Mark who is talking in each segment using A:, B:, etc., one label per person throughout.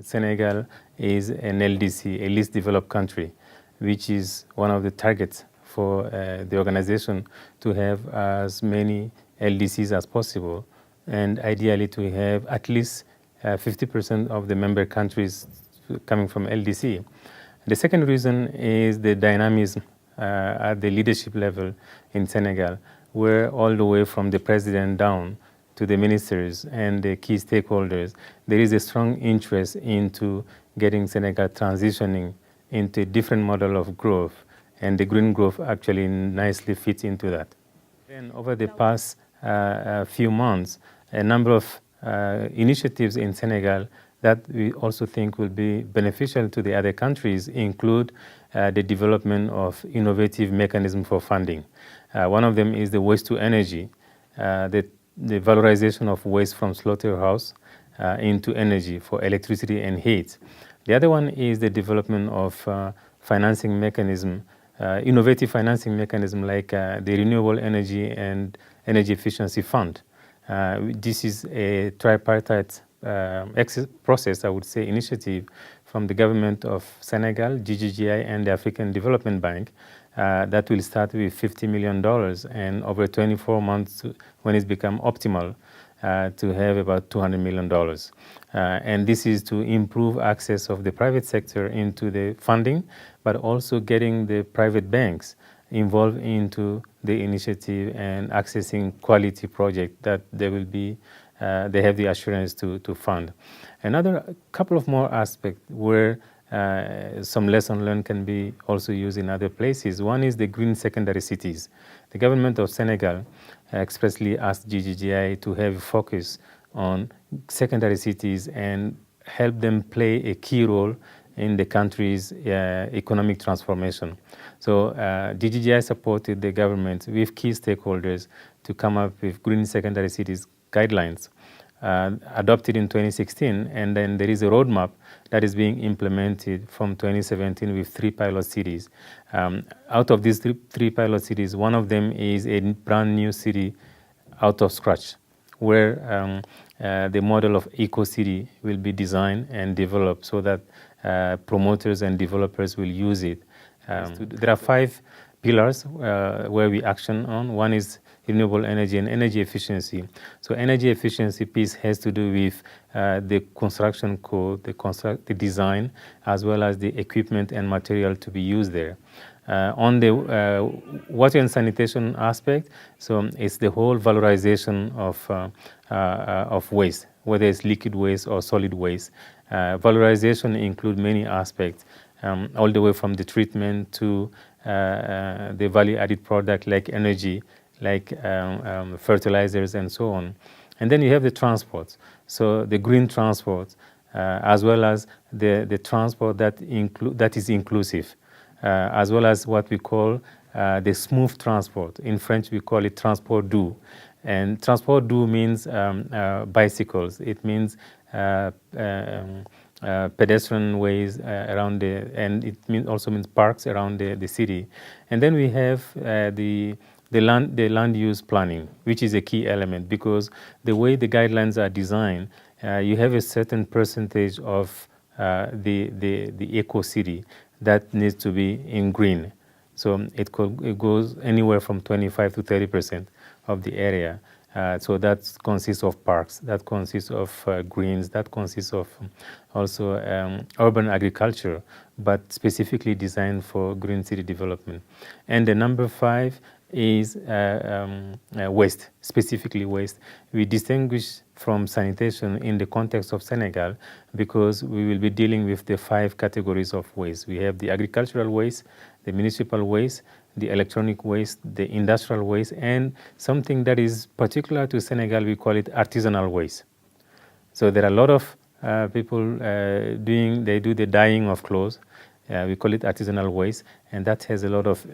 A: Senegal is an LDC, a least developed country, which is one of the targets for the organization to have as many LDCs as possible, and ideally to have at least 50% of the member countries coming from LDC. The second reason is the dynamism at the leadership level in Senegal, where all the way from the president down to the ministers and the key stakeholders, there is a strong interest into getting Senegal transitioning into a different model of growth, and the green growth actually nicely fits into that. And over the past few months, a number of initiatives in Senegal that we also think will be beneficial to the other countries include the development of innovative mechanisms for funding. One of them is the waste to energy, the valorization of waste from slaughterhouse into energy for electricity and heat. The other one is the development of financing mechanism, innovative financing mechanism like the Renewable Energy and Energy Efficiency Fund. This is a tripartite process, I would say, initiative from the government of Senegal, GGGI, and the African Development Bank that will start with $50 million and over 24 months when it's become optimal to have about $200 million. And this is to improve access of the private sector into the funding, but also getting the private banks involved into the initiative and accessing quality projects that they will be they have the assurance to fund. Another couple of more aspects where some lesson learned can be also used in other places. One is the green secondary cities. The government of Senegal expressly asked GGGI to have a focus on secondary cities and help them play a key role in the country's economic transformation. So GGGI supported the government with key stakeholders to come up with green secondary cities guidelines adopted in 2016, and then there is a roadmap that is being implemented from 2017 with 3 pilot cities. Out of these three pilot cities, one of them is a brand new city out of scratch, where the model of eco-city will be designed and developed so that promoters and developers will use it. There are 5 pillars where we action on. One is renewable energy and energy efficiency. So energy efficiency piece has to do with the construction code, the design, as well as the equipment and material to be used there. On the water and sanitation aspect, so it's the whole valorization of waste, whether it's liquid waste or solid waste. Valorization includes many aspects, all the way from the treatment to the value-added product like energy, like fertilizers and so on. And then you have the transport, so the green transport, as well as the transport that is inclusive, as well as what we call the smooth transport. In French, we call it transport doux. And transport doux means bicycles. It means pedestrian ways around and it also means parks around the city. And then we have the land use planning, which is a key element, because the way the guidelines are designed, you have a certain percentage of the eco-city that needs to be in green. So it goes anywhere from 25 to 30% of the area. So that consists of parks, that consists of greens, that consists of also urban agriculture, but specifically designed for green city development. And the number 5 is waste, specifically waste. We distinguish from sanitation in the context of Senegal because we will be dealing with the 5 categories of waste. We have the agricultural waste, the municipal waste, the electronic waste, the industrial waste, and something that is particular to Senegal, we call it artisanal waste. So there are a lot of people they do the dyeing of clothes. We call it artisanal waste, and that has a lot of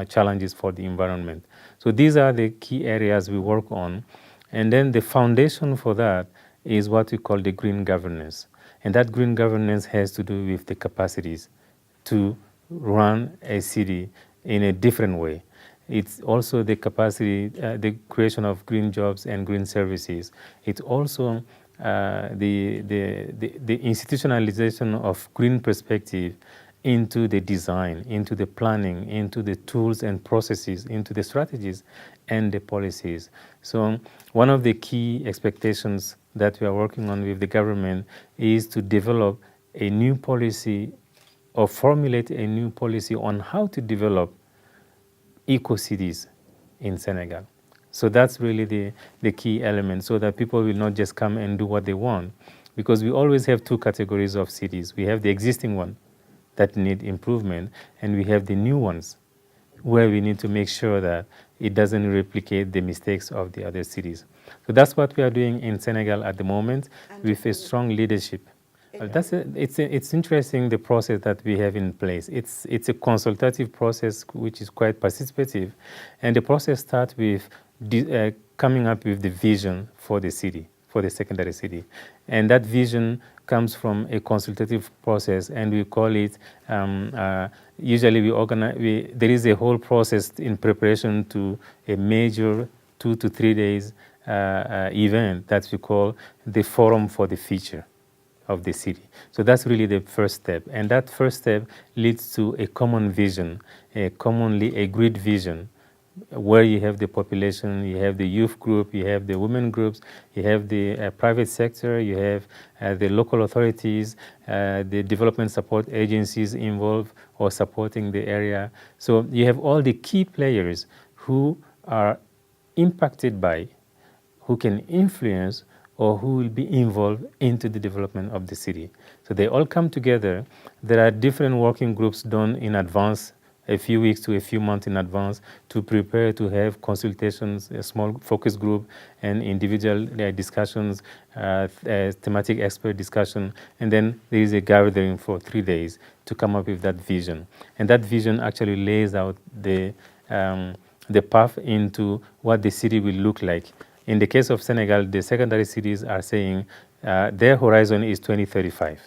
A: challenges for the environment. So these are the key areas we work on. And then the foundation for that is what we call the green governance. And that green governance has to do with the capacities to run a city in a different way. It's also the capacity, the creation of green jobs and green services. It's also the institutionalization of green perspective into the design, into the planning, into the tools and processes, into the strategies and the policies. So one of the key expectations that we are working on with the government is to develop a new policy or formulate a new policy on how to develop eco-cities in Senegal. So that's really the key element, so that people will not just come and do what they want. Because we always have two categories of cities. We have the existing one that need improvement, and we have the new ones where we need to make sure that it doesn't replicate the mistakes of the other cities. So that's what we are doing in Senegal at the moment, with a strong leadership. It's interesting, the process that we have in place. It's a consultative process which is quite participative, and the process starts with coming up with the vision for the city, for the secondary city, and that vision comes from a consultative process, and we call it. Usually, we organize. There is a whole process in preparation to a major 2 to 3 days event that we call the Forum for the Future of the city. So that's really the first step, and that first step leads to a common vision, a commonly agreed vision, where you have the population, you have the youth group, you have the women groups, you have the private sector, you have the local authorities, the development support agencies involved or supporting the area. So you have all the key players who are impacted by, who can influence, or who will be involved into the development of the city. So they all come together. There are different working groups done in advance, a few weeks to a few months in advance, to prepare, to have consultations, a small focus group, and individual discussions, thematic expert discussion, and then there is a gathering for 3 days to come up with that vision. And that vision actually lays out the path into what the city will look like. In the case of Senegal, the secondary cities are saying their horizon is 2035.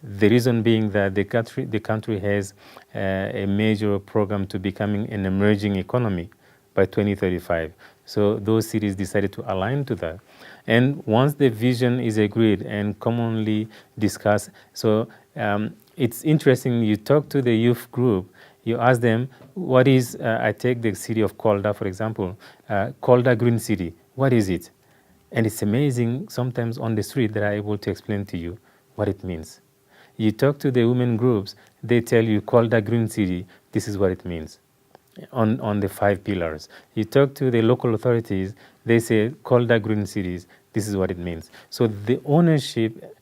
A: The reason being that the country has a major program to becoming an emerging economy by 2035. So those cities decided to align to that. And once the vision is agreed and commonly discussed, so it's interesting, you talk to the youth group, you ask them, what is, I take the city of Kolda, for example, Kolda Green City, what is it? And it's amazing, sometimes on the street, they are able to explain to you what it means. You talk to the women groups, they tell you, Kolda Green City, this is what it means, on the 5 pillars. You talk to the local authorities, they say, Kolda Green Cities, this is what it means. So the ownership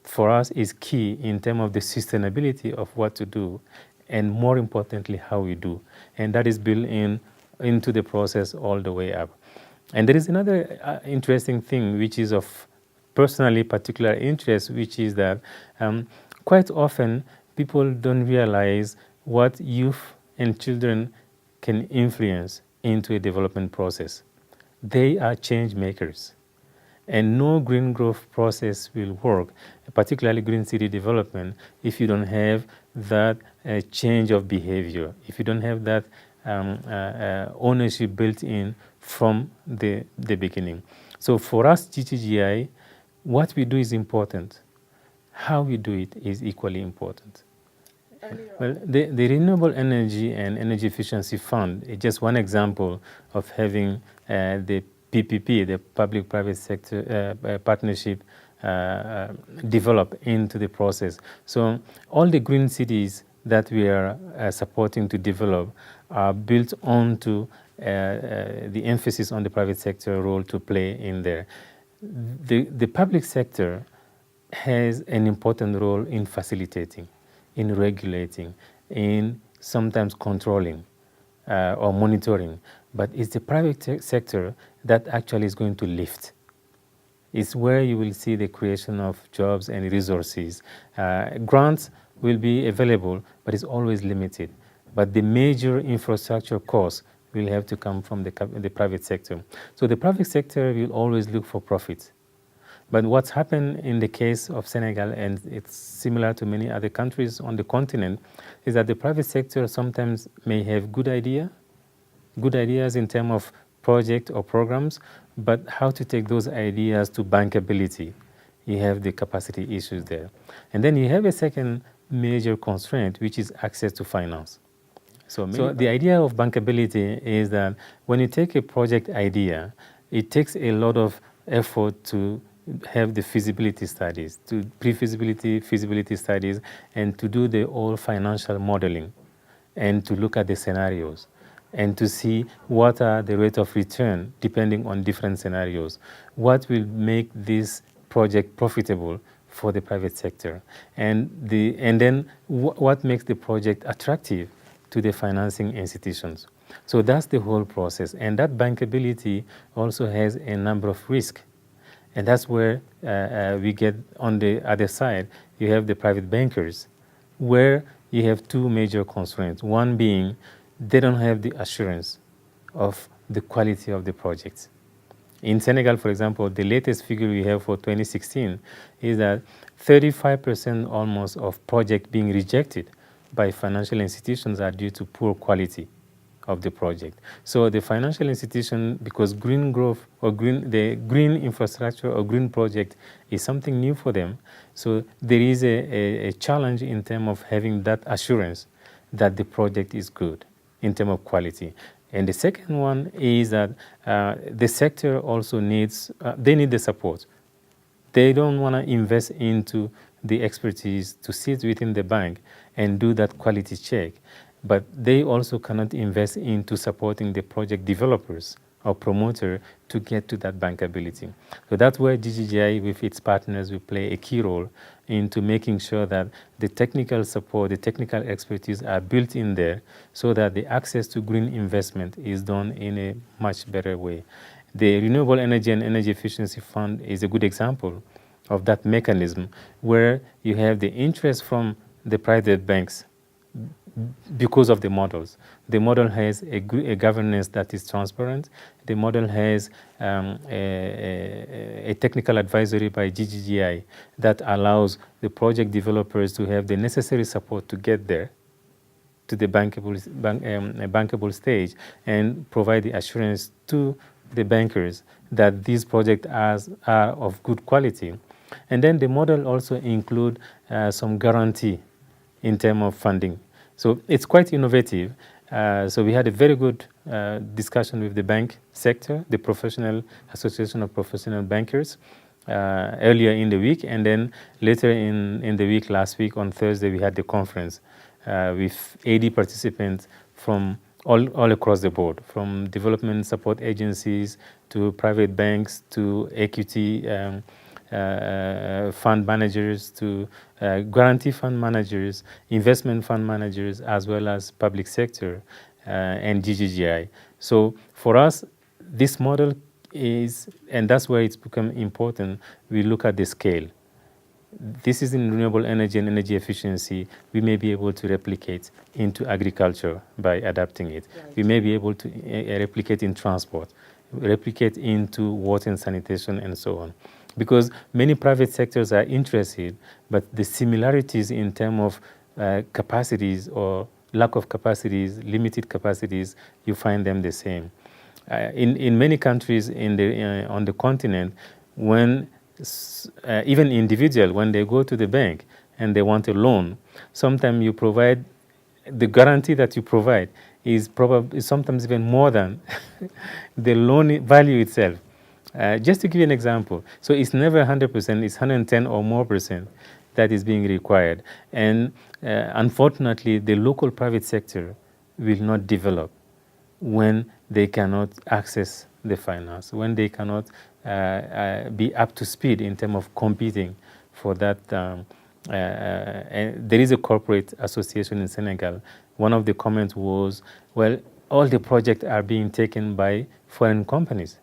A: for us is key in terms of the sustainability of what to do, and more importantly, how we do. And that is built into the process all the way up. And there is another interesting thing, which is of personally particular interest, which is that quite often people don't realize what youth and children can influence into a development process. They are change makers. And no green growth process will work, particularly green city development, if you don't have that change of behavior, if you don't have that ownership built in from the beginning. So for us, GGGI, what we do is important. How we do it is equally important. Well, the Renewable Energy and Energy Efficiency Fund is just one example of having the PPP, the public-private sector partnership, develop into the process. So all the green cities that we are supporting to develop are built onto the emphasis on the private sector role to play in there. The public sector has an important role in facilitating, in regulating, in sometimes controlling or monitoring. But it's the private sector that actually is going to lift. It's where you will see the creation of jobs and resources. Grants will be available, but it's always limited. But the major infrastructure costs will have to come from the private sector. So the private sector will always look for profit. But what's happened in the case of Senegal, and it's similar to many other countries on the continent, is that the private sector sometimes may have good ideas in terms of project or programs, But how to take those ideas to bankability? You have the capacity issues there. And then you have a second major constraint, which is access to finance. So the idea of bankability is that when you take a project idea, it takes a lot of effort to have the feasibility studies, to pre-feasibility, feasibility studies, and to do the all financial modeling, and to look at the scenarios, and to see what are the rate of return depending on different scenarios. What will make this project profitable for the private sector, and then what makes the project attractive to the financing institutions. So that's the whole process, and that bankability also has a number of risks, and that's where we get on the other side. You have the private bankers, where you have two major constraints. One being they don't have the assurance of the quality of the projects. In Senegal, for example, the latest figure we have for 2016 is that 35% almost of projects being rejected by financial institutions are due to poor quality of the project. So the financial institution, because green growth or the green infrastructure or green project is something new for them, so there is a challenge in terms of having that assurance that the project is good in terms of quality. And the second one is that the sector also needs, they need the support. They don't want to invest into the expertise to sit within the bank and do that quality check, but they also cannot invest into supporting the project developers or promoter to get to that bankability. So that's where GGGI with its partners will play a key role into making sure that the technical support, the technical expertise are built in there so that the access to green investment is done in a much better way. The Renewable Energy and Energy Efficiency Fund is a good example of that mechanism where you have the interest from the private banks because of the models. The model has a governance that is transparent. The model has a technical advisory by GGGI that allows the project developers to have the necessary support to get there to the bankable stage and provide the assurance to the bankers that these projects are of good quality. And then the model also includes some guarantee in terms of funding. So it's quite innovative. So we had a very good discussion with the bank sector, the Professional Association of Professional Bankers, earlier in the week. And then later in the week, last week on Thursday, we had the conference with 80 participants from all across the board, from development support agencies to private banks to equity fund managers to guarantee fund managers, investment fund managers, as well as public sector and GGGI. So for us, this model is, and that's where it's become important, we look at the scale. This is in renewable energy and energy efficiency. We may be able to replicate into agriculture by adapting it. Right. We may be able to replicate in transport, replicate into water and sanitation and so on. Because many private sectors are interested, but the similarities in terms of capacities or lack of capacities, limited capacities, you find them the same. In many countries on the continent, when even individual, when they go to the bank and they want a loan, sometimes you provide, the guarantee that you provide is sometimes even more than the loan value itself. Just to give you an example, so it's never 100%, it's 110 or more % that is being required. And unfortunately, the local private sector will not develop when they cannot access the finance, when they cannot be up to speed in terms of competing for that. And there is a corporate association in Senegal. One of the comments was, well, all the projects are being taken by foreign companies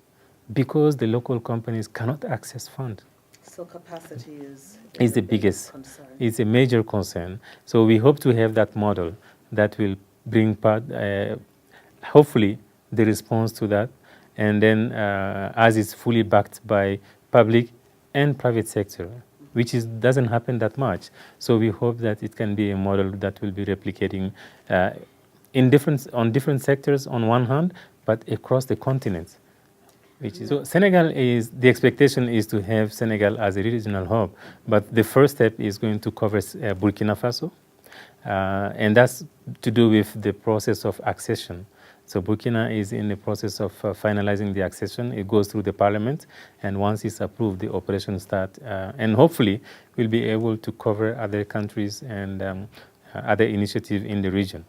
A: because the local companies cannot access funds.
B: So capacity is
A: the biggest
B: concern.
A: It's a major concern. So we hope to have that model that will bring hopefully the response to that, and then as it's fully backed by public and private sector, which doesn't happen that much. So we hope that it can be a model that will be replicating on different sectors on one hand, but across the continent. So Senegal is, the expectation is to have Senegal as a regional hub, but the first step is going to cover Burkina Faso, and that's to do with the process of accession. So Burkina is in the process of finalizing the accession. It goes through the parliament, and once it's approved, the operation starts. And hopefully, we'll be able to cover other countries and other initiatives in the region.